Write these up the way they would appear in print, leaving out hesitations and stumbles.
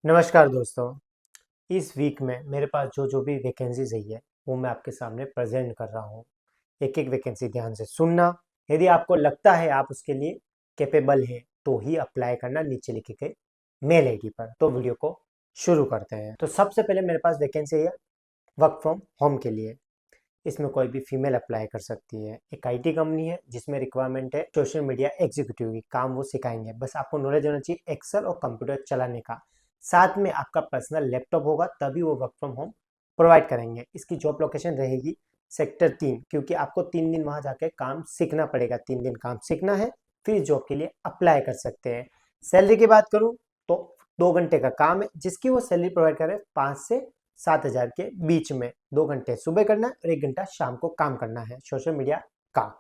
नमस्कार दोस्तों। इस वीक में मेरे पास जो भी वैकेंसीज आई है वो मैं आपके सामने प्रेजेंट कर रहा हूँ। एक एक वैकेंसी ध्यान से सुनना। यदि आपको लगता है आप उसके लिए कैपेबल हैं तो ही अप्लाई करना नीचे लिखे गए मेल आईडी पर। तो वीडियो को शुरू करते हैं। तो सबसे पहले मेरे पास वैकेंसी है वर्क फ्रॉम होम के लिए। इसमें कोई भी फीमेल अप्लाई कर सकती है। एक आईटी कंपनी है जिसमें रिक्वायरमेंट है सोशल मीडिया एग्जीक्यूटिव की। काम वो सिखाएंगे, बस आपको नॉलेज होना चाहिए एक्सेल और कंप्यूटर चलाने का। साथ में आपका पर्सनल लैपटॉप होगा तभी वो वर्क फ्रॉम होम प्रोवाइड करेंगे। इसकी जॉब लोकेशन रहेगी सेक्टर 3, क्योंकि आपको 3 दिन वहां जाके काम सीखना पड़ेगा। 3 दिन काम सीखना है, फिर जॉब के लिए अप्लाई कर सकते हैं। सैलरी की बात करूं तो 2 घंटे का काम है, जिसकी वो सैलरी प्रोवाइड करे 5 से 7 हज़ार के बीच में। 2 घंटे सुबह करना है और 1 घंटा शाम को काम करना है सोशल मीडिया का।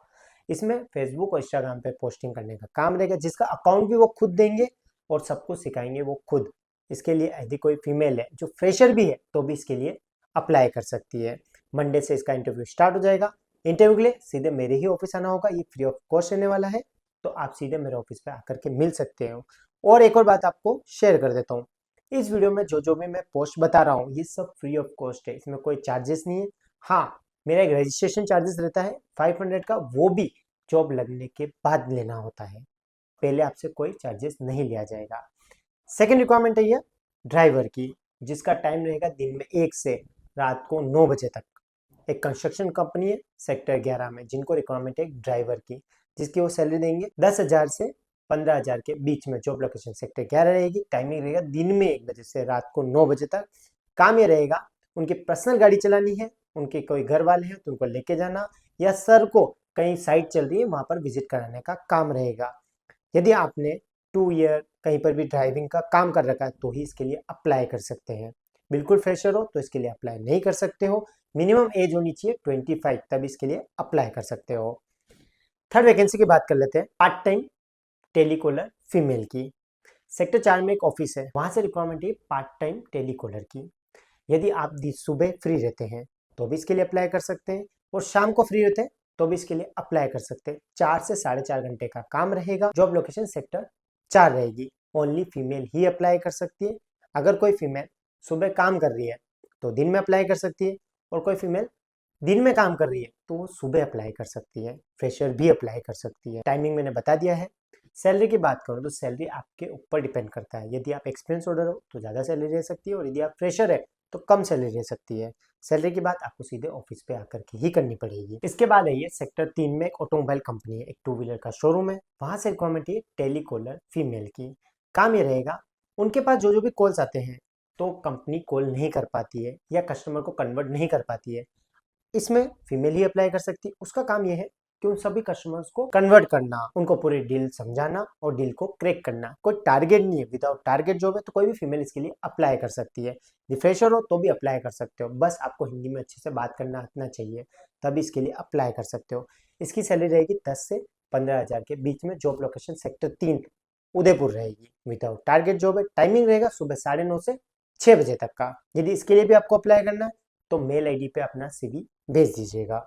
इसमें फेसबुक और इंस्टाग्राम पे पोस्टिंग करने का काम रहेगा, जिसका अकाउंट भी वो खुद देंगे और सब कुछ सिखाएंगे वो खुद। इसके लिए यदि कोई फीमेल है जो फ्रेशर भी है तो भी इसके लिए अप्लाई कर सकती है। मंडे से इसका इंटरव्यू स्टार्ट हो जाएगा। इंटरव्यू के लिए सीधे मेरे ही ऑफिस आना होगा। ये फ्री ऑफ कॉस्ट रहने वाला है, तो आप सीधे मेरे ऑफिस पे आकर के मिल सकते हो। और एक और बात आपको शेयर कर देता हूँ, इस वीडियो में जो भी मैं पोस्ट बता रहा हूँ ये सब फ्री ऑफ कॉस्ट है। इसमें कोई चार्जेस नहीं है। हाँ, मेरा एक रजिस्ट्रेशन चार्जेस रहता है 500 का, वो भी जॉब लगने के बाद लेना होता है। पहले आपसे कोई चार्जेस नहीं लिया जाएगा। सेकेंड रिक्वायरमेंट है ये ड्राइवर की, जिसका टाइम रहेगा दिन में 1 से रात को 9 बजे तक। एक कंस्ट्रक्शन कंपनी है सेक्टर 11 में, जिनको रिक्वायरमेंट है एक ड्राइवर की, जिसकी वो सैलरी देंगे 10 हज़ार से 15 हज़ार के बीच में। जॉब लोकेशन सेक्टर 11 रहेगी। टाइमिंग रहेगा दिन में 1 बजे से रात को 9 बजे तक। काम ये रहेगा, उनकी पर्सनल गाड़ी चलानी है, उनके कोई घर वाले हैं तो उनको लेके जाना, या सर को कहीं साइट चल रही है वहां पर विजिट कराने का काम रहेगा। यदि आपने 2 ईयर कहीं पर भी ड्राइविंग का काम कर रखा है तो ही इसके लिए अप्लाई कर सकते हैं। बिल्कुल फ्रेशर हो तो इसके लिए अप्लाई नहीं कर सकते हो। मिनिमम एज होनी चाहिए 25, तब इसके लिए अप्लाई कर सकते हो। थर्ड वैकेंसी की बात कर लेते हैं, पार्ट टाइम टेलीकॉलर फीमेल की। सेक्टर 4 में एक ऑफिस है, वहां से रिक्वायरमेंट है पार्ट टाइम टेलीकॉलर की। यदि आप दिन सुबह फ्री रहते हैं तो भी इसके लिए अप्लाई कर सकते हैं, और शाम को फ्री रहते हैं तो भी इसके लिए अप्लाई कर सकते हैं। 4 से 4.5 घंटे का काम रहेगा। जॉब लोकेशन सेक्टर 4 रहेगी। ओनली फीमेल ही अप्लाई कर सकती है। अगर कोई फीमेल सुबह काम कर रही है तो दिन में अप्लाई कर सकती है, और कोई फीमेल दिन में काम कर रही है तो वो सुबह अप्लाई कर सकती है। फ्रेशर भी अप्लाई कर सकती है। टाइमिंग मैंने बता दिया है। सैलरी की बात करूँ तो सैलरी आपके ऊपर डिपेंड करता है। यदि आप एक्सपीरियंस होल्डर हो तो ज़्यादा सैलरी रह सकती है, और यदि आप फ्रेशर है तो कम सैलरी रह सकती है। सैलरी की बात आपको सीधे ऑफिस पे आकर के ही करनी पड़ेगी। इसके बाद है ये सेक्टर 3 में एक ऑटोमोबाइल कंपनी है, एक 2 व्हीलर का शोरूम है। वहां से रिक्वायरमेंट है टेलीकॉलर फीमेल की। काम ये रहेगा, उनके पास जो भी कॉल्स आते हैं तो कंपनी कॉल नहीं कर पाती है या कस्टमर को कन्वर्ट नहीं कर पाती है, इसमें फीमेल ही अप्लाई कर सकती है। उसका काम यह है कि उन सभी कस्टमर्स को कन्वर्ट करना, उनको पूरी डील समझाना और डील को क्रैक करना। कोई टारगेट नहीं है, विदाउट टारगेट जॉब है, तो कोई भी फीमेल इसके लिए अप्लाई कर सकती है। फ्रेशर हो तो भी अप्लाई कर सकते हो, बस आपको हिंदी में अच्छे से बात करना आना चाहिए, तभी इसके लिए अप्लाई कर सकते हो। इसकी सैलरी रहेगी 10 से 15 हज़ार के बीच में। जॉब लोकेशन सेक्टर 3 उदयपुर रहेगी। विदाउट टारगेट जॉब है। टाइमिंग रहेगा सुबह 9:30 से 6 बजे तक का। यदि इसके लिए भी आपको अप्लाई करना है तो मेल आईडी पे अपना सीवी भेज दीजिएगा।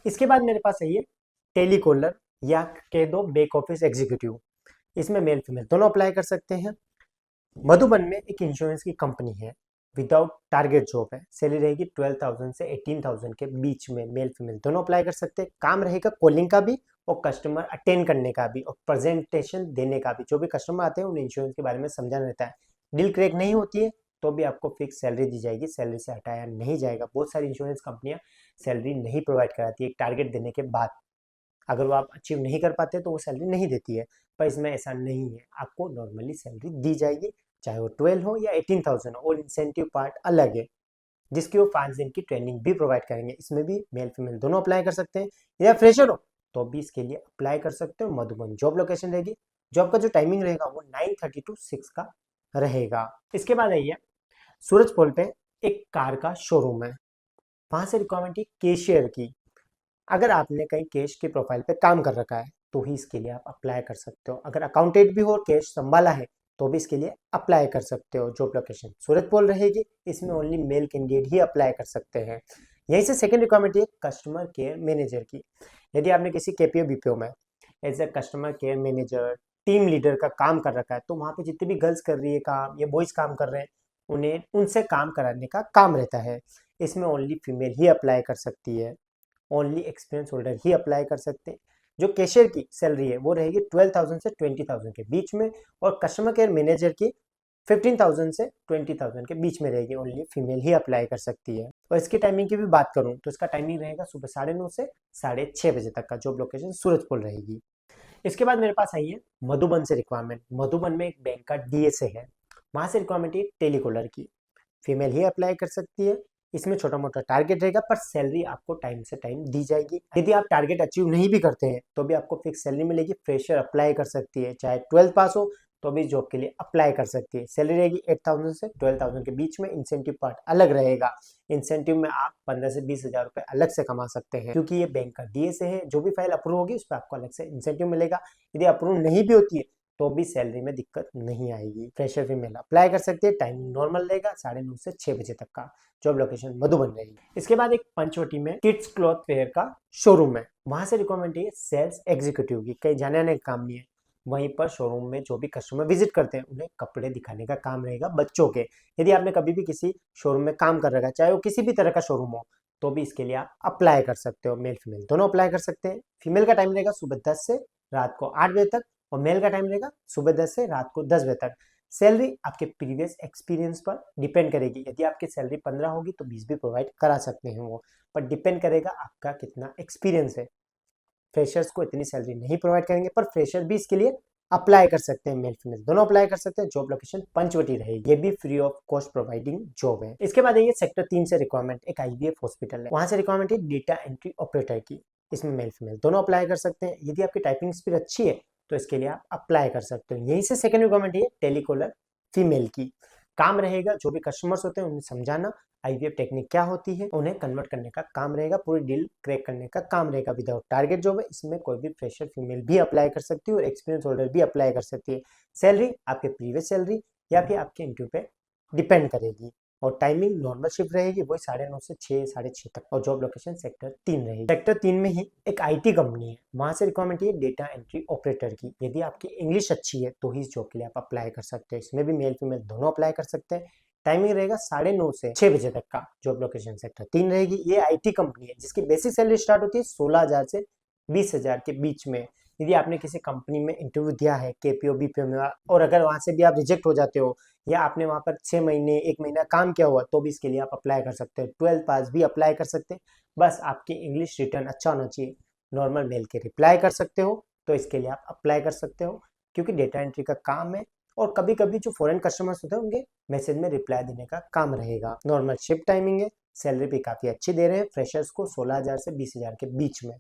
इसके बाद मेरे पास है ये टेलीकॉलर, या कह दो बैक ऑफिस एग्जीक्यूटिव। इसमें मेल फीमेल दोनों अप्लाई कर सकते हैं। मधुबन में एक इंश्योरेंस की कंपनी है। विदाउट टारगेट जॉब है। सैलरी रहेगी 12,000 से 18,000 के बीच में। मेल फीमेल दोनों अप्लाई कर सकते हैं। काम रहेगा कॉलिंग का भी और कस्टमर अटेंड करने का भी और प्रेजेंटेशन देने का भी। जो भी कस्टमर आते हैं उन्हें इंश्योरेंस के बारे में समझाना रहता है। डील क्रैक नहीं होती है तो भी आपको फिक्स सैलरी दी जाएगी, सैलरी से हटाया नहीं जाएगा। बहुत सारी इंश्योरेंस कंपनियां सैलरी नहीं प्रोवाइड कराती है एक टारगेट देने के बाद। अगर वो आप अचीव नहीं कर पाते तो वो सैलरी नहीं देती है, पर इसमें ऐसा नहीं है। आपको नॉर्मली सैलरी दी जाएगी, चाहे वो 12 हो या 18,000 हो। और इंसेंटिव पार्ट अलग है, जिसकी वो 5 दिन की ट्रेनिंग भी प्रोवाइड करेंगे। इसमें भी मेल फीमेल दोनों अप्लाई कर सकते हैं। या फ्रेशर हो तो भी इसके लिए अप्लाई कर सकते हो। मधुबन जॉब लोकेशन रहेगी। जॉब का जो टाइमिंग रहेगा वो 9:30 to 6 का रहेगा। इसके बाद आइए सूरज पोल पे एक कार का शोरूम है। वहां से रिक्वायरमेंट है कैशियर की। अगर आपने कहीं कैश के प्रोफाइल पे काम कर रखा है तो ही इसके लिए आप अप्लाई कर सकते हो। अगर अकाउंटेंट भी हो और कैश संभाला है तो भी इसके लिए अप्लाई कर सकते हो। जॉब लोकेशन सूरत पोल रहेगी। इसमें ओनली मेल कैंडिडेट ही अप्लाई कर सकते हैं। यहीं से सेकंड रिक्वायरमेंट है कस्टमर केयर मैनेजर की। यदि आपने किसी केपीओ बीपीओ में as a customer care manager, team leader का काम कर रखा है, तो वहाँ पे जितनी भी गर्ल्स कर रही है काम या बॉयज काम कर रहे हैं, उन्हें उनसे काम कराने का काम रहता है। इसमें ओनली फीमेल ही अप्लाई कर सकती है, ओनली एक्सपीरियंस होल्डर ही अप्लाई कर सकते हैं। जो कैशियर की सैलरी है वो रहेगी 12,000 से 20,000 के बीच में, और कस्टमर केयर मैनेजर की 15,000 से 20,000 के बीच में रहेगी। ओनली फीमेल ही अप्लाई कर सकती है। और इसकी टाइमिंग की भी बात करूं तो इसका टाइमिंग रहेगा सुबह 9:30 से 6:30 बजे तक का। जॉब लोकेशन सूरजपुर रहेगी। इसके बाद मेरे पास आई है मधुबन से रिक्वायरमेंट। मधुबन में एक बैंक का डीएसए है, वहां से रिक्वायरमेंट है टेलीकॉलर की। फीमेल ही अप्लाई कर सकती है। इसमें छोटा मोटा टारगेट रहेगा, पर सैलरी आपको टाइम से टाइम दी जाएगी। यदि आप टारगेट अचीव नहीं भी करते हैं तो भी आपको फिक्स सैलरी मिलेगी। फ्रेशर अप्लाई कर सकती है, चाहे 12th पास हो तो भी जॉब के लिए अप्लाई कर सकती है। सैलरी रहेगी 8,000 से 12,000 के बीच में। इंसेंटिव पार्ट अलग रहेगा। इंसेंटिव में आप 15 से 20,000 रुपए अलग से कमा सकते हैं, क्योंकि ये बैंक का डीएसए है। जो भी फाइल अप्रूव होगी उस पर आपको अलग से इंसेंटिव मिलेगा। यदि अप्रूव नहीं भी होती है तो भी सैलरी में दिक्कत नहीं आएगी। फ्रेशर फीमेल अप्लाई कर सकते हैं। टाइमिंग नॉर्मल रहेगा 9:30 से 6 बजे तक का। जॉब लोकेशन मधुबन रहेगी। इसके बाद एक पंचवटी में किड्स क्लॉथ वेयर का शोरूम है, वहां से रिक्वायरमेंट है सेल्स एग्जीक्यूटिव की। कहीं जाने आने का काम नहीं है। वहीं पर शोरूम में जो भी कस्टमर विजिट करते हैं उन्हें कपड़े दिखाने का काम रहेगा बच्चों के। यदि आपने कभी भी किसी शोरूम में काम कर रखा है, चाहे वो किसी भी तरह का शोरूम हो, तो भी इसके लिए आप अप्लाई कर सकते हो। मेल फीमेल दोनों अप्लाई कर सकते हैं। फीमेल का टाइम रहेगा सुबह 10 से रात को 8 बजे तक, और मेल का टाइम रहेगा सुबह 10 से रात को 10 बजे तक। सैलरी आपके प्रीवियस एक्सपीरियंस पर डिपेंड करेगी। यदि आपकी सैलरी 15 होगी तो 20 भी प्रोवाइड करा सकते हैं वो, पर डिपेंड करेगा आपका कितना एक्सपीरियंस है। फ्रेशर्स को इतनी सैलरी नहीं प्रोवाइड करेंगे, पर फ्रेशर भी इसके लिए अप्लाई कर सकते हैं। मेल फीमेल दोनों अप्लाई कर सकते हैं। जॉब लोकेशन पंचवटी रहेगी। ये भी free of cost providing job है। इसके बाद ये सेक्टर 3 से रिक्वायरमेंट एक आईवीएफ हॉस्पिटल है, वहां से रिक्वायरमेंट है डेटा एंट्री ऑपरेटर की। इसमें मेल फीमेल दोनों अप्लाई कर सकते हैं। यदि आपकी टाइपिंग स्पीड अच्छी है तो इसके लिए आप अप्लाई कर सकते हो। यहीं से सेकंड रिक्वायरमेंट है टेलीकॉलर फीमेल की। काम रहेगा जो भी कस्टमर्स होते हैं उन्हें समझाना, आईवीएफ टेक्निक क्या होती है, उन्हें कन्वर्ट करने का काम रहेगा। पूरी डील क्रैक करने का काम रहेगा। विदाउट टारगेट जॉब है। इसमें कोई भी फ्रेशर फीमेल भी अप्लाई कर सकती है और एक्सपीरियंस होल्डर भी अप्लाई कर सकती है। सैलरी आपके प्रीवियस सैलरी या फिर आपके इंटरव्यू पे डिपेंड करेगी। और टाइमिंग नॉर्मल शिफ्ट रहेगी, वही 9:30 से 6 साढ़े 6 तक। और जॉब लोकेशन सेक्टर 3 रहेगी। सेक्टर 3 में ही एक आईटी कंपनी है, वहां से रिक्वायरमेंट है डेटा एंट्री ऑपरेटर की। यदि आपकी इंग्लिश अच्छी है तो ही इस जॉब के लिए आप अप्लाई कर सकते हैं। इसमें भी मेल फीमेल दोनों अप्लाई कर सकते हैं। टाइमिंग रहेगा 9:30 से 6 बजे तक का। जॉब लोकेशन सेक्टर 3 रहेगी। ये आईटी कंपनी है जिसकी बेसिक सैलरी स्टार्ट होती है 16,000 से 20,000 के बीच में। यदि आपने किसी कंपनी में इंटरव्यू दिया है केपीओ बीपीओ में, और अगर वहां से भी आप रिजेक्ट हो जाते हो, या आपने वहां पर 6 महीने 1 महीना काम किया हुआ, तो भी इसके लिए आप अप्लाई कर सकते हो। 12th पास भी अप्लाई कर सकते हैं। बस आपकी इंग्लिश रिटर्न अच्छा होना चाहिए। नॉर्मल मेल के रिप्लाई कर सकते हो तो इसके लिए आप अप्लाई कर सकते हो, क्योंकि डेटा एंट्री का काम है। और कभी कभी जो फॉरेन कस्टमर्स होते हैं उनके मैसेज में रिप्लाई देने का काम रहेगा। नॉर्मल शिफ्ट टाइमिंग है। सैलरी भी काफी अच्छी दे रहे हैं। फ्रेशर्स को 16,000 से 20,000 के बीच में।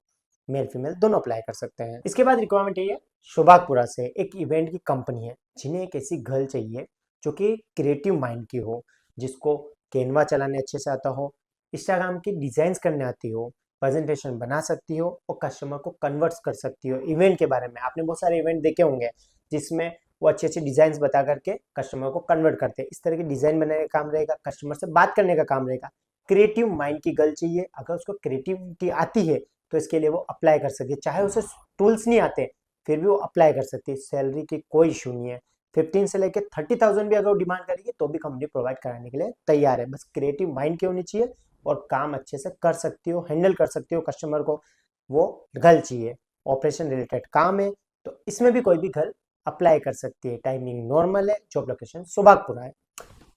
मेल फीमेल दोनों अप्लाई कर सकते हैं। इसके बाद रिक्वायरमेंट है शोभागपुरा से एक इवेंट की कंपनी है, जिन्हें एक ऐसी गर्ल चाहिए जो कि क्रिएटिव माइंड की हो, जिसको कैनवा चलाने अच्छे से आता हो, इंस्टाग्राम की डिजाइन्स करने आती हो, प्रेजेंटेशन बना सकती हो, और कस्टमर को कन्वर्ट कर सकती हो। इवेंट के बारे में आपने बहुत सारे इवेंट देखे होंगे जिसमें वो अच्छे अच्छे डिजाइन बता करके कस्टमर को कन्वर्ट करते हैं। इस तरह के डिजाइन बनाने का काम रहेगा। कस्टमर से बात करने का काम रहेगा। क्रिएटिव माइंड की गर्ल चाहिए। अगर उसको क्रिएटिविटी आती है तो इसके लिए वो अप्लाई कर सकती है। चाहे उसे टूल्स नहीं आते फिर भी वो अप्लाई कर सकती है। सैलरी की कोई इशू नहीं है। 15 से लेकर 30,000 भी अगर वो डिमांड करेगी तो भी कंपनी प्रोवाइड कराने के लिए तैयार है। बस क्रिएटिव माइंड की होनी चाहिए और काम अच्छे से कर सकती हो, हैंडल कर सकती हो कस्टमर को, वो गर्ल चाहिए। ऑपरेशन रिलेटेड काम है तो इसमें भी कोई भी गर्ल अप्लाई कर सकती है। टाइमिंग नॉर्मल है। जॉब लोकेशन सुभागपुरा है।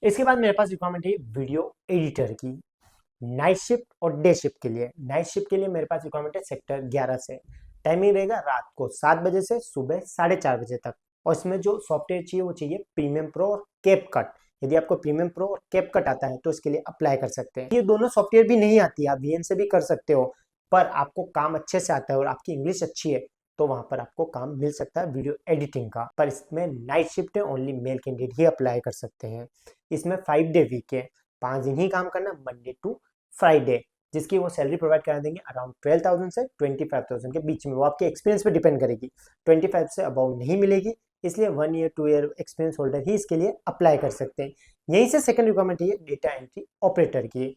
इसके बाद मेरे पास रिक्वायरमेंट है वीडियो एडिटर की, नाइट शिफ्ट और डे शिफ्ट के लिए। नाइट शिफ्ट के लिए मेरे पास रिक्वायरमेंट है सेक्टर 11 से। टाइमिंग रहेगा रात को 7 बजे से सुबह 4:30 बजे तक। और इसमें जो सॉफ्टवेयर चाहिए वो चाहिए प्रीमियम प्रो और कैप कट। यदि आपको प्रीमियम प्रो और कैप कट आता है तो इसके लिए अप्लाई कर सकते हैं। ये दोनों सॉफ्टवेयर भी नहीं आती है, आप वीएन से भी कर सकते हो, पर आपको काम अच्छे से आता है और आपकी इंग्लिश अच्छी है तो वहां पर आपको काम मिल सकता है वीडियो एडिटिंग का। पर इसमें नाइट शिफ्ट है, ओनली मेल कैंडिडेट ही अप्लाई कर सकते हैं। इसमें 5 डे वीक है, 5 दिन ही काम करना, मंडे टू फ्राइडे, जिसकी वो सैलरी प्रोवाइड करा देंगे अराउंड 12,000 से 25,000 के बीच में। वो आपके एक्सपीरियंस पे डिपेंड करेगी। 25 से अबाउ नहीं मिलेगी, इसलिए 1 ईयर 2 ईयर एक्सपीरियंस होल्डर ही इसके लिए अप्लाई कर सकते हैं। यहीं से सेकंड रिक्वायरमेंट है डेटा एंट्री ऑपरेटर की,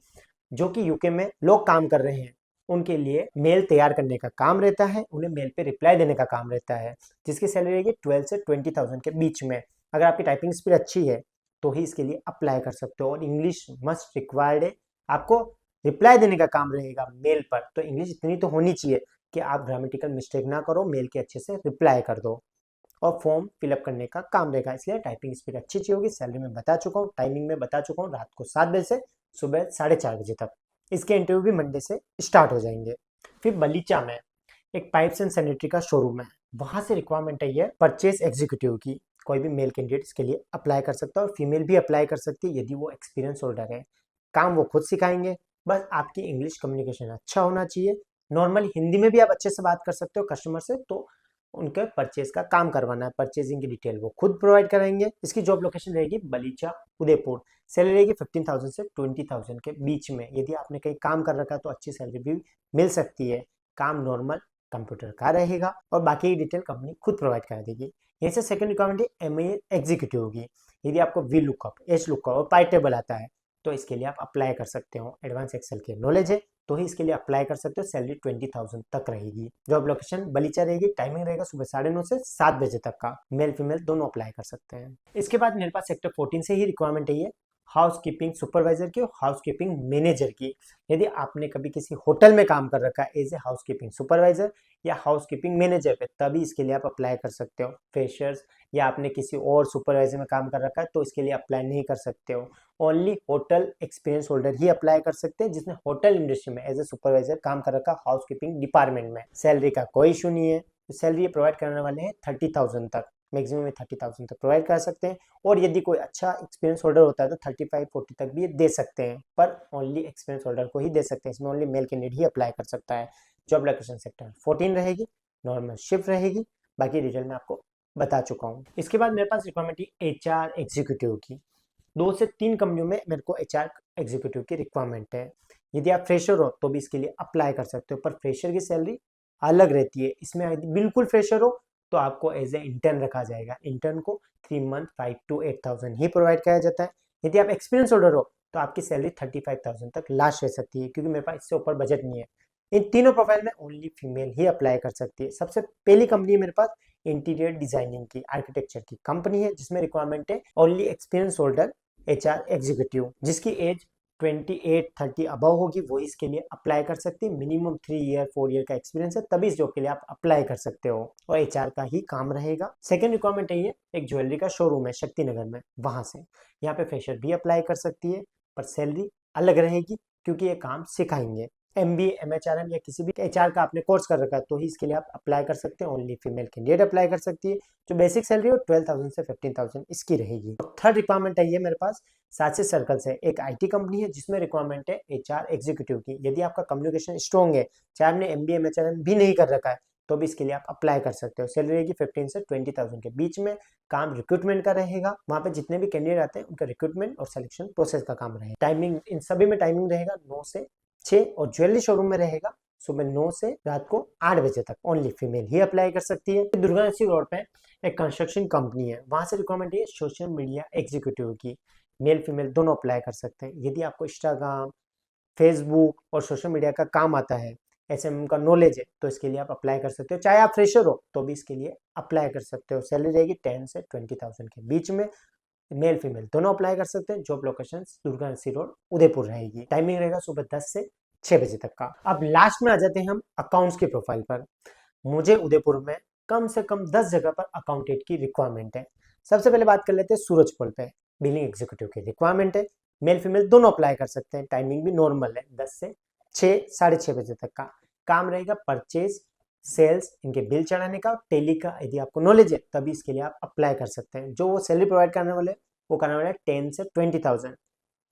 जो कि यूके में लोग काम कर रहे हैं उनके लिए मेल तैयार करने का काम रहता है, उन्हें मेल पे रिप्लाई देने का काम रहता है, जिसकी सैलरी रहेगी 12 से 20,000 के बीच में। अगर आपकी टाइपिंग स्पीड अच्छी है तो ही इसके लिए अप्लाई कर सकते हो। और इंग्लिश मस्ट रिक्वायर्ड है, आपको रिप्लाई देने का काम रहेगा मेल पर, तो इंग्लिश इतनी तो होनी चाहिए कि आप ग्रामेटिकल मिस्टेक ना करो, मेल के अच्छे से रिप्लाई कर दो। और फॉर्म फिलअप करने का काम रहेगा, इसलिए टाइपिंग स्पीड अच्छी चाहिए होगी। सैलरी में बता चुका हूँ, टाइमिंग में बता चुका हूँ, रात को 7 बजे से सुबह 4:30 बजे तक। इसके इंटरव्यू भी मंडे से स्टार्ट हो जाएंगे। फिर बलीचा में एक पाइप्स एंड सैनिटरी का शोरूम है, वहां से रिक्वायरमेंट है ये परचेज एग्जीक्यूटिव की। कोई भी मेल कैंडिडेट इसके लिए अप्लाई कर सकता है और फीमेल भी अप्लाई कर सकती है यदि वो एक्सपीरियंस होल्डर है। काम वो खुद सिखाएंगे, बस आपकी इंग्लिश कम्युनिकेशन अच्छा होना चाहिए। नॉर्मल हिंदी में भी आप अच्छे से बात कर सकते हो कस्टमर से, तो उनके परचेज का काम करवाना है, परचेजिंग की डिटेल वो खुद प्रोवाइड कराएंगे। इसकी जॉब लोकेशन रहेगी बलीचा उदयपुर। सैलरी रहेगी 15,000 से 20,000 के बीच में। यदि आपने कहीं काम कर रखा है तो अच्छी सैलरी भी मिल सकती है। काम नॉर्मल कंप्यूटर का रहेगा और बाकी की डिटेल कंपनी खुद प्रोवाइड कर देगी। यहीं से सेकंड रिक्वायरमेंट है एमए एग्जीक्यूटिव होगी। यदि आपको वी लुकअप, एच लुकअप और पाई टेबल आता है तो इसके लिए आप अप्लाई कर सकते हो। एडवांस एक्सेल की नॉलेज है तो ही इसके लिए अप्लाई कर सकते हो। सैलरी 20,000 तक रहेगी। जॉब लोकेशन बलीचा रहेगी। टाइमिंग रहेगा सुबह 9:30 से 7 बजे तक का। मेल फीमेल दोनों अप्लाई कर सकते हैं। इसके बाद मेरे पास सेक्टर 14 से ही रिक्वायरमेंट है ये हाउस कीपिंग सुपरवाइजर की और हाउस कीपिंग मैनेजर की। यदि आपने कभी किसी होटल में काम कर रखा है as a housekeeping supervisor या हाउस कीपिंग मैनेजर पे, तभी इसके लिए आप अप्लाई कर सकते हो। फ्रेशर्स या आपने किसी और सुपरवाइजर में काम कर रखा है तो इसके लिए अप्लाई नहीं कर सकते हो। ओनली होटल एक्सपीरियंस होल्डर ही अप्लाई कर सकते हैं जिसने होटल इंडस्ट्री में एज ए सुपरवाइजर काम कर रखा हाउस कीपिंग डिपार्टमेंट में। सैलरी का कोई इशू नहीं है। सैलरी प्रोवाइड करने वाले हैं 30,000 तक, मैक्सिमम 30,000 तक प्रोवाइड कर सकते हैं। और यदि कोई अच्छा एक्सपीरियंस होल्डर होता है तो 35-40 तक भी ये दे सकते हैं, पर ओनली एक्सपीरियंस होल्डर को ही दे सकते हैं। इसमें ओनली मेल कैंडिडेट ही अप्लाई कर सकता है। जॉब लोकेशन सेक्टर 14 रहेगी, नॉर्मल शिफ्ट रहेगी। बाकी डिटेल में आपको बता चुका हूँ। इसके बाद मेरे पास रिक्वायरमेंट है HR एग्जीक्यूटिव की। 2 से 3 कंपनियों में मेरे को HR एग्जीक्यूटिव की रिक्वायरमेंट है। यदि आप फ्रेशर हो तो भी इसके लिए अप्लाई कर सकते हो, पर फ्रेशर की सैलरी अलग रहती है। इसमें यदि बिल्कुल फ्रेशर हो तो आपको एज ए इंटर्न रखा जाएगा। इंटर्न को 3 मंथ 5 to 8,000 ही प्रोवाइड किया जाता है। यदि आप एक्सपीरियंस होल्डर हो तो आपकी सैलरी 35,000 तक लास्ट रह सकती है, क्योंकि मेरे पास इससे ऊपर बजट नहीं है। इन तीनों प्रोफाइल में ओनली फीमेल ही अप्लाई कर सकती है। सबसे पहली कंपनी मेरे पास इंटीरियर डिजाइनिंग की, आर्किटेक्चर की कंपनी है, जिसमें रिक्वायरमेंट है only experience holder HR executive, जिसकी एज 28-30 अबव होगी, वो इसके लिए अप्लाई कर सकती है। मिनिमम 3 ईयर 4 ईयर का एक्सपीरियंस है, तभी इस जॉब के लिए आप अप्लाई कर सकते हो और HR का ही काम रहेगा। सेकंड रिक्वायरमेंट है ये एक ज्वेलरी का शोरूम है शक्ति नगर में, वहां से यहाँ पे फ्रेशर भी अप्लाई कर सकती है, पर सैलरी अलग रहेगी क्योंकि ये काम सिखाएंगे। MBA MHRM या किसी भी HR का आपने कोर्स कर रखा है तो ही इसके लिए आप अप्लाई कर सकते हैं। ओनली फीमेल कैंडिडेट अप्लाई कर सकती है। जो बेसिक सैलरी है 12,000 से 15,000 इसकी रहेगी। थर्ड रिक्वायरमेंट है ये मेरे पास साक्षी सर्कल से एक IT कंपनी है, जिसमें रिक्वायरमेंट है HR एग्जीक्यूटिव की। यदि आपका कम्युनिकेशन स्ट्रॉन्ग है, चाहे आपने MBA MHRM भी नहीं कर रखा है, तो भी इसके लिए आप अप्लाई कर सकते हो। सैलरी रहेगी 15 से 20,000 के बीच में। काम रिक्रूटमेंट का रहेगा, वहाँ पे जितने भी कैंडिडेट आते हैं उनका रिक्रूटमेंट और सिलेक्शन प्रोसेस का काम रहेगा। टाइमिंग इन सभी में टाइमिंग रहेगा 9 से 6 और ज्वेलरी शोरूम में रहेगा सुबह 9 से रात को 8 बजे तक। ओनली फीमेल ही अप्लाई कर सकती है। दुर्गा रोड पे एक कंस्ट्रक्शन कंपनी है, वहां से रिक्वायरमेंट है सोशल मीडिया एग्जीक्यूटिव की। मेल फीमेल दोनों अप्लाई कर सकते हैं। यदि आपको इंस्टाग्राम, फेसबुक और सोशल मीडिया का काम आता है, SMM का नॉलेज है, तो इसके लिए आप अप्लाई कर सकते हो। चाहे आप फ्रेशर हो तो भी इसके लिए अप्लाई कर सकते हो। सैलरी रहेगी 10 से 20,000 के बीच में। मेल फीमेल दोनों अप्लाई कर सकते हैं। Job location Durga road Udaipur रहेगी। टाइमिंग रहेगा सुबह 10 से 6 बजे तक का। अब लास्ट में आ जाते हैं हम अकाउंट्स की प्रोफाइल पर। मुझे उदयपुर में कम से कम 10 जगह पर अकाउंटेंट की रिक्वायरमेंट है। सबसे पहले बात कर लेते हैं सूरजपुर पे, बिलिंग एग्जीक्यूटिव की रिक्वायरमेंट है। मेल फीमेल दोनों अप्लाई कर सकते हैं। टाइमिंग भी नॉर्मल है, 10 से 6 6:30 बजे तक का। काम रहेगा परचेज, सेल्स, इनके बिल चढ़ाने का, टेली का। यदि आपको नॉलेज है तभी इसके लिए आप अप्लाई कर सकते हैं। जो वो सैलरी प्रोवाइड करने वाले वो करने वाले 10 से 20,000।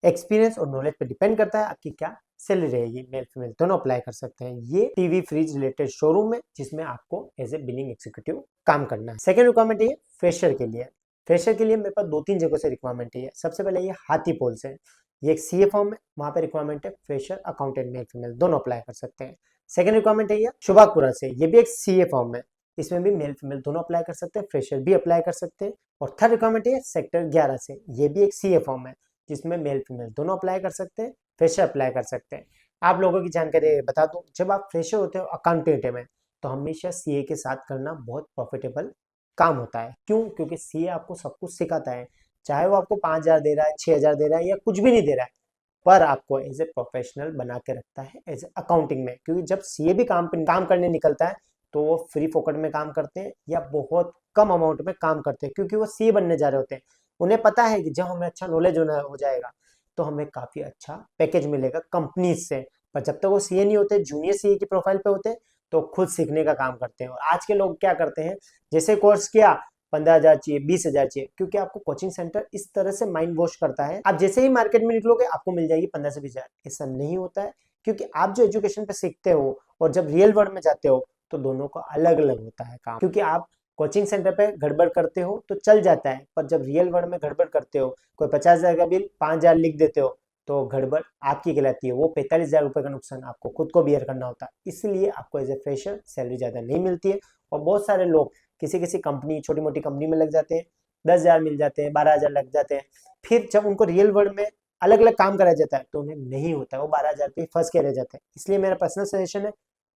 एक्सपीरियंस और नॉलेज पे डिपेंड करता है आपकी क्या सैलरी रहेगी। मेल फीमेल दोनों अप्लाई कर सकते हैं। ये टीवी फ्रिज रिलेटेड शोरूम है, जिसमें आपको एज ए बिलिंग एग्जीक्यूटिव काम करना है। सेकंड रिक्वायरमेंट है फ्रेशर के लिए। फ्रेशर के लिए मेरे पास 2-3 जगह से रिक्वायरमेंट है। सबसे पहले ये हाथीपोल से, ये एक CA फॉर्म है, वहां पे रिक्वायरमेंट है फ्रेशर अकाउंटेंट मेल फीमेल दोनों अप्लाई कर सकते हैं। सेकंड रिक्वायरमेंट है ये शुभापुरा से, ये भी एक CA फॉर्म है, इसमें भी मेल फीमेल दोनों अप्लाई कर सकते हैं। फ्रेशर भी अप्लाई कर सकते हैं। और थर्ड रिक्वायरमेंट है सेक्टर 11 से, ये भी एक CA फॉर्म है, जिसमें मेल फीमेल दोनों अप्लाई कर सकते हैं। फ्रेशर अप्लाई कर सकते हैं। आप लोगों की जानकारी बता दूं, जब आप फ्रेशर होते हो अकाउंटेंट में, तो हमेशा सीए के साथ करना बहुत प्रॉफिटेबल काम होता है। क्यों? क्योंकि सीए आपको सब कुछ सिखाता है, चाहे वो आपको 5,000 दे रहा है, 6,000 दे रहा है या कुछ भी नहीं दे रहा है, पर आपको एज ए प्रोफेशनल बना के रखता है एज ए अकाउंटिंग में। क्योंकि जब सीए भी काम करने निकलता है, तो वो फ्री फोकट में काम करते हैं या बहुत कम अमाउंट में काम करते हैं, क्योंकि वो सीए बनने जा रहे होते हैं। उन्हें पता है कि जब हमें अच्छा नॉलेज हो जाएगा, तो हमें काफी अच्छा पैकेज मिलेगा कंपनीज से। पर जब तक वो सीए नहीं होते, जूनियर सीए की प्रोफाइल पे होते हैं, तो खुद सीखने का काम करते हैं। और आज के लोग क्या करते हैं, जैसे कोर्स किया 15,000 चाहिए, 20,000 चाहिए, क्योंकि आपको कोचिंग सेंटर इस तरह से माइंड वॉश करता है। आप जैसे ही मार्केट में निकलोगे आपको मिल जाएगी 15 से 20,000। ऐसा नहीं होता है, क्योंकि आप जो एजुकेशन पे सीखते हो और जब रियल वर्ल्ड में जाते हो, तो दोनों का अलग अलग होता है काम। क्योंकि आप कोचिंग सेंटर पे गड़बड़ करते हो तो चल जाता है, पर जब रियल वर्ल्ड में गड़बड़ करते हो, कोई 50,000 का बिल 5,000 लिख देते हो, तो गड़बड़ आपकी कहलाती है। वो 45,000 रुपए का नुकसान आपको खुद को बियर करना होता है। इसलिए आपको एज ए फ्रेशर सैलरी ज्यादा नहीं मिलती है। और बहुत सारे लोग किसी किसी कंपनी, छोटी मोटी कंपनी में लग जाते हैं, 10,000 मिल जाते हैं, 12,000 लग जाते हैं। फिर जब उनको रियल वर्ल्ड में अलग अलग काम कराया जाता है, तो उन्हें नहीं होता है, वो 12,000 पे फंस के रह जाते हैं। इसलिए मेरा पर्सनल सजेशन है,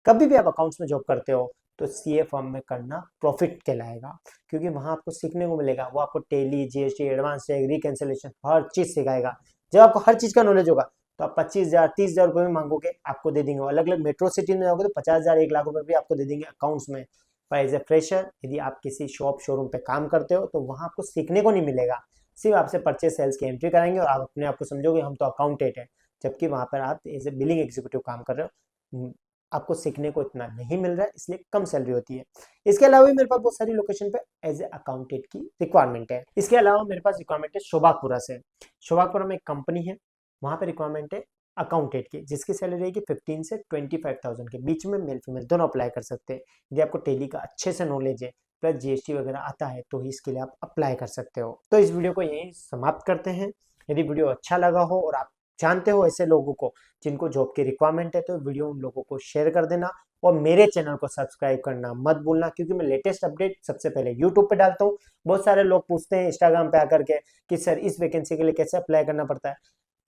कभी भी आप अकाउंट्स में जॉब करते हो, तो सीए फर्म में करना प्रॉफिट कहलाएगा। क्योंकि वहां आपको सीखने को मिलेगा, वो आपको Tally, GST, advance tax, reconciliation, हर चीज सिखाएगा। जब आपको हर चीज का नॉलेज होगा, तो आप 25,000, 30,000 रुपए भी मांगोगे, आपको दे देंगे। अलग अलग मेट्रो सिटी में जाओगे तो 50,000, 1 लाख रुपए भी आपको दे देंगे अकाउंट्स में। पर एज ए फ्रेशर, यदि आप किसी शॉप, शोरूम पे काम करते हो, तो वहां आपको सीखने को नहीं मिलेगा। सिर्फ आपसे परचेज, सेल्स की एंट्री कराएंगे और आप अपने आप को समझोगे हम तो अकाउंटेंट है, जबकि वहां पर आप एज ए बिलिंग एग्जीक्यूटिव काम कर रहे हो। आपको सीखने को इतना नहीं मिल रहा है, इसलिए कम सैलरी होती है। इसके अलावा भी मेरे पास बहुत सारी लोकेशन पे एज ए अकाउंटेंट की रिक्वायरमेंट है। इसके अलावा मेरे पास रिक्वायरमेंट है शोभागपुरा से। शोभागपुरा में एक कंपनी है, वहां पे रिक्वायरमेंट है अकाउंटेंट की, जिसकी सैलरी रहेगी 15 से 25,000 के बीच में। मेल फीमेल दोनों अप्लाई कर सकते हैं। यदि आपको टेली का अच्छे से नॉलेज है, प्लस जीएसटी वगैरह आता है, तो ही इसके लिए आप अप्लाई कर सकते हो। तो इस वीडियो को यहीं समाप्त करते हैं। यदि वीडियो अच्छा लगा हो और आप जानते हो ऐसे लोगों को जिनको जॉब की रिक्वायरमेंट है, तो वीडियो उन लोगों को शेयर कर देना। और मेरे चैनल को सब्सक्राइब करना मत भूलना, क्योंकि मैं लेटेस्ट अपडेट सबसे पहले यूट्यूब पे डालता हूँ। बहुत सारे लोग पूछते हैं इंस्टाग्राम पे आकर के कि सर इस वैकेंसी के लिए कैसे अप्लाई करना पड़ता है।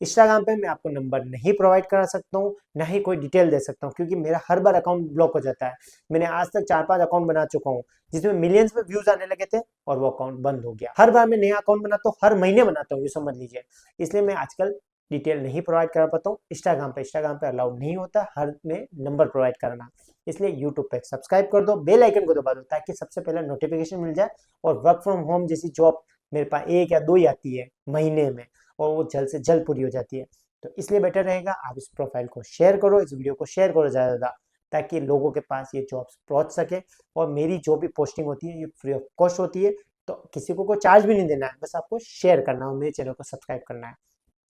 इंस्टाग्राम पे मैं आपको नंबर नहीं प्रोवाइड करा सकता हूँ, ना ही कोई डिटेल दे सकता हूँ, क्योंकि मेरा हर बार अकाउंट ब्लॉक हो जाता है। मैंने आज तक 4-5 अकाउंट बना चुका हूँ, जिसमें मिलियंस में व्यूज आने लगे थे, और वो अकाउंट बंद हो गया। हर बार मैं नया अकाउंट बनाता हूँ, हर महीने बनाता हूँ, ये समझ लीजिए। इसलिए मैं आजकल डिटेल नहीं प्रोवाइड कर पाता हूँ। इंस्टाग्राम पे अलाउड नहीं होता हर में नंबर प्रोवाइड करना। इसलिए यूट्यूब पे सब्सक्राइब कर दो, बेल आइकन को दबा दो, ताकि सबसे पहले नोटिफिकेशन मिल जाए। और वर्क फ्रॉम होम जैसी जॉब मेरे पास 1 या 2 ही आती है महीने में, और वो जल्द से जल्द पूरी हो जाती है। तो इसलिए बेटर रहेगा आप इस प्रोफाइल को शेयर करो, इस वीडियो को शेयर करो ज़्यादा ज़्यादा, ताकि लोगों के पास ये जॉब्स पहुंच सके। और मेरी जो भी पोस्टिंग होती है ये फ्री ऑफ कॉस्ट होती है, तो किसी को कोई चार्ज भी नहीं देना है, बस आपको शेयर करना है और मेरे चैनल को सब्सक्राइब करना है।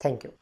Thank you.